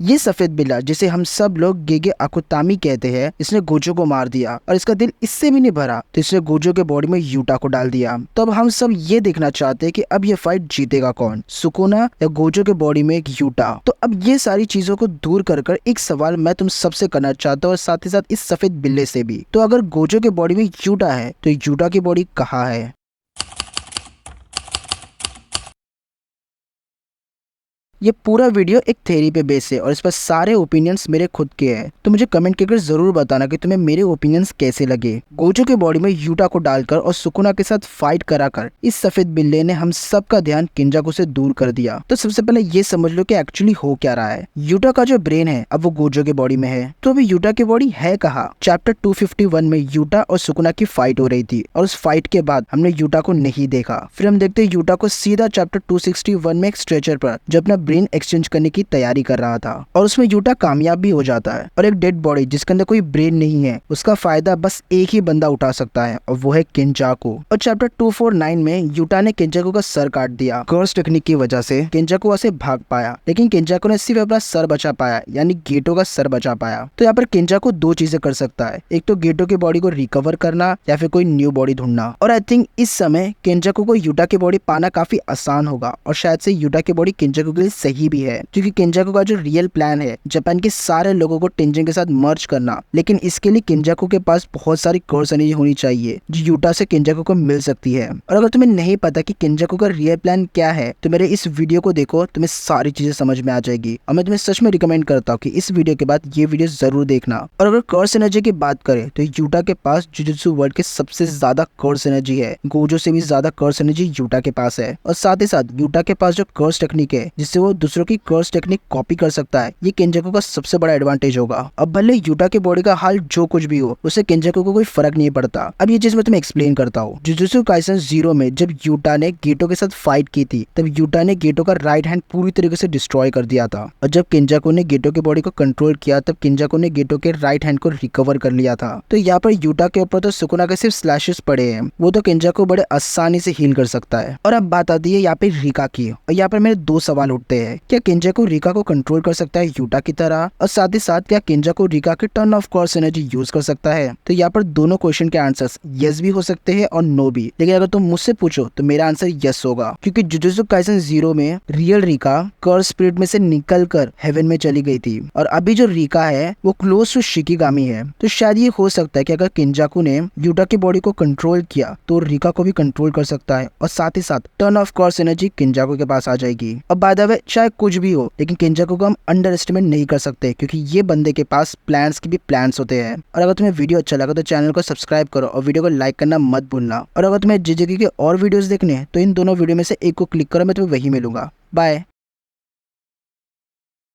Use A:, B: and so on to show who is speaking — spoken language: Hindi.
A: ये सफेद बिल्ला जिसे हम सब लोग गेगे अकुतामी कहते हैं, इसने गोजो को मार दिया और इसका दिल इससे भी नहीं भरा तो इसने गोजो के बॉडी में यूटा को डाल दिया। तो अब हम सब ये देखना चाहते हैं कि अब ये फाइट जीतेगा कौन, सुकुना या गोजो के बॉडी में एक यूटा। तो अब ये सारी चीजों को दूर कर एक सवाल मैं तुम सबसे करना चाहता हूँ और साथ ही साथ इस सफेद बिल्ले से भी। तो अगर गोजो के बॉडी में यूटा है तो यूटा की बॉडी कहाँ है? ये पूरा वीडियो एक थ्योरी पे बेस है और इस पर सारे ओपिनियंस मेरे खुद के हैं। तो मुझे कमेंट करके जरूर बताना कि तुम्हें मेरे ओपिनियंस कैसे लगे। गोजो के बॉडी में यूटा को डालकर और सुकुना के साथ फाइट कराकर इस सफेद बिल्ले ने हम सबका ध्यान किंजाकू से दूर कर दिया। तो सबसे पहले ये समझ लो कि एक्चुअली हो क्या रहा है। यूटा का जो ब्रेन है अब वो गोजो के बॉडी में है, तो अभी यूटा की बॉडी है कहाँ? चैप्टर 251 में यूटा और सुकुना की फाइट हो रही थी और उस फाइट के बाद हमने यूटा को नहीं देखा। फिर हम देखते यूटा को सीधा चैप्टर 261 में एक स्ट्रेचर पर जो अपना ब्रेन एक्सचेंज करने की तैयारी कर रहा था और उसमें यूटा कामयाब भी हो जाता है। और एक डेड बॉडी जिसके अंदर कोई ब्रेन नहीं है उसका फायदा बस एक ही बंदा उठा सकता है और वो है किंजाकू। और चैप्टर 249 में यूटा ने किंजाकू का सर काट दिया। कर्स टेक्निक की वजह से किंजाकू वहां से भाग पाया, लेकिन किंजाकू ने सिर्फ अपना सर बचा पाया, यानी गेटो का सर बचा पाया। तो यहाँ पर किंजाकू दो चीजें कर सकता है, एक तो गेटो की बॉडी को रिकवर करना या फिर कोई न्यू बॉडी ढूंढना। और आई थिंक इस समय किंजाकू को यूटा की बॉडी पाना काफी आसान होगा और शायद से यूटा की बॉडी किंजाकू के लिए सही भी है, क्योंकि किंजाकू का जो रियल प्लान है जापान के सारे लोगों को टेंजिन के साथ मर्ज करना, लेकिन इसके लिए किंजाकू के पास बहुत सारी कर्स एनर्जी होनी चाहिए जो यूटा से किंजाकू को मिल सकती है। और अगर तुम्हें नहीं पता कि किंजाकू का रियल प्लान क्या है तो मेरे इस वीडियो को देखो, तुम्हें सारी चीजें समझ में आ जाएगी। और मैं तुम्हें सच में रिकमेंड करता हूँ कि इस वीडियो के बाद ये वीडियो जरूर देखना। और अगर कर्स एनर्जी की बात करें तो यूटा के पास जुजुत्सु वर्ल्ड के सबसे ज्यादा कर्स एनर्जी है। गोजो से भी ज्यादा कर्स एनर्जी यूटा के पास है और साथ ही साथ यूटा के पास जो कर्स टेक्निक है जिससे वो दूसरों की कर्स टेक्निक कॉपी कर सकता है, ये किंजाकू का सबसे बड़ा एडवांटेज होगा। अब भले यूटा के बॉडी का हाल जो कुछ भी हो उससे किंजाकू को कोई फर्क नहीं पड़ता। अब ये चीज मैं तुम्हें एक्सप्लेन करता हूँ। जुजुत्सु काइसन 0 में जब यूटा ने गेटो के साथ फाइट की थी तब यूटा ने गेटो का राइट हैंड पूरी तरीके से डिस्ट्रॉय कर दिया था और जब किंजाकू ने गेटो के बॉडी को कंट्रोल किया तब किंजाकू ने गेटो के राइट हैंड को रिकवर कर लिया था। तो यहाँ पर यूटा के ऊपर तो सुकुना के सिर्फ स्लैशेस पड़े हैं, वो तो किंजाकू बड़े आसानी से हील कर सकता है। और अब बात आती है यहाँ पे रिका की, और यहाँ पर मेरे दो सवाल उठते हैं। क्या किंजाकू रिका को कंट्रोल कर सकता है यूटा की तरह, और साथ ही साथ क्या किंजाकू रिका की turn off curse energy use कर सकता है? तो यहाँ पर दोनों क्वेश्चन के आंसर्स यस भी हो सकते हैं और नो भी, लेकिन अगर तुम मुझसे पूछो तो मेरा आंसर यस होगा, क्योंकि जुजुत्सु काइसन 0 में रियल रिका कर्स स्पिरिट में से निकल कर हेवन में चली गई थी और अभी जो रिका है वो क्लोज टू शिकिगामी है। तो शायद ये हो सकता है कि अगर किंजाकू ने यूटा की बॉडी को कंट्रोल किया तो रिका को भी कंट्रोल कर सकता है और साथ ही साथ टर्न ऑफ कर्स एनर्जी किंजाकू के पास आ जाएगी। अब बाय द वे चाहे कुछ भी हो लेकिन किंजाकू को हम अंडर एस्टिमेट नहीं कर सकते, क्योंकि ये बंदे के पास प्लान्स की भी प्लान्स होते हैं। और अगर तुम्हें वीडियो अच्छा लगा तो चैनल को सब्सक्राइब करो और वीडियो को लाइक करना मत भूलना। और अगर तुम्हें जिजेकी के और वीडियोस देखने हैं तो इन दोनों वीडियो में से एक को क्लिक करो, मैं तुम्हें वही मिलूंगा। बाय।